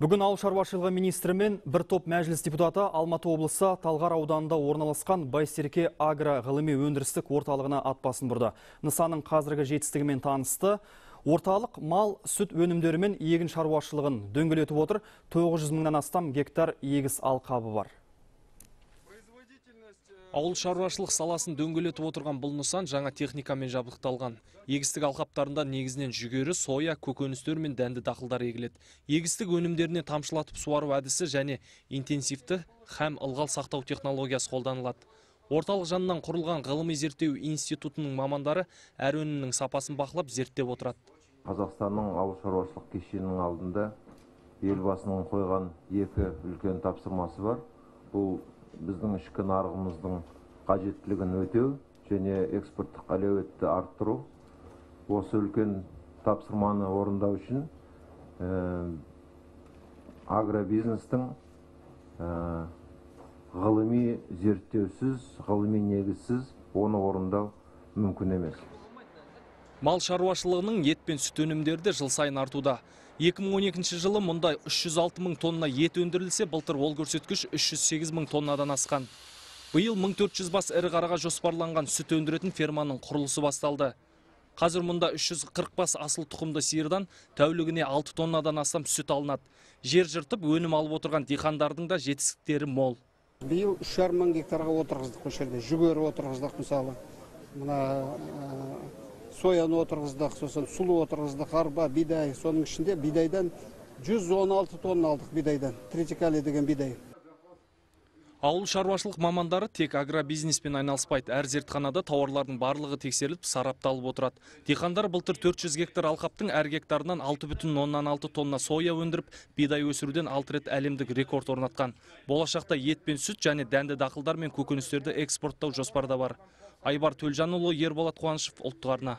Бүгін ауыл шаруашылығы министрі мен бір топ мәжіліс депутаты Алматы облысы Талғар ауданында орналасқан Байсерке агро ғылыми өндірістік орталығына ат басын бұрды. Нысанның қазіргі жетістігімен танысты. Орталық мал, сүт өнімдері мен егін шаруашылығын дөңгелетіп отыр. 900 мыңнан астам гектар егіс алқабы бар. Ауыл шаруашылық саласын дөңгелетіп отырған бұл нысан жаңа техникамен жабдықталған. Егістік алқаптарында негізінен жүгері, соя, көкөністер мен дәнді дақылдар егіледі. Егістік өнімдеріне тамшылатып суару әдісі және интенсивті һәм ылғал сақтау технологиясы қолданылады. Орталық жанынан құрылған ғылыми зерттеу институтының мамандары әр өнімнің сапасын бақылап зерттеп отырады. Қазақстанның ауыл шаруашылық кешенінің алдында елбасының қойған екі үлкен тапсырмасы бар. Бұл біздің ішкі нарығымыздың қажеттілігін өтеу және экспорттық әлеуетті арттыру. Осы үлкен тапсырманы орындау үшін агробизнестің ғылыми зерттеусіз, ғылыми негізсіз оны орындау мүмкін емес. Мал шаруашылығының ет пен сүт өнімдері де жыл сайын артуда. 2012 жылы мұнда 306 мың тонна ет өндірілсе, былтыр ол көрсеткіш 308 мың тоннадан асқан. Биыл 1400 бас ірі қараға жоспарланған сүт өндіретін ферманың құрылысы басталды. Қазір мұнда 340 бас асыл тұқымды сиырдан тәулігіне 6 тоннадан астам сүт алынады. Жер жыртып өнім алып отырған диқандардың да жетістіктері мол. Биыл 3,5 мың гектарға отырғыздық, осы жерде жүгері отырғыздық, мысалы. Мына сояны отырғыздық, сосын сұлы отырғыздық, арба, бидай. Соның ішінде бидайдан 116 тонна алдық бидайдан. Тритикали деген бидай. Ауыл шаруашылық мамандары тек агробизнеспен айналыспайды. Әр зертханада тауарлардың барлығы тексеріліп, сарапталып отырады. Диқандар былтыр 400 гектар алқаптың әр гектарынан 6,6 тонна соя өндіріп, бидай өсіруден 6 рет әлемдік рекорд орнатқан. Болашақта ет пен сүт және дәнді дақылдар мен көкөністерді экспорттау жоспарда бар. Айбар Төлжанұлы, Ерболат Қуанышев, ұлттық арна.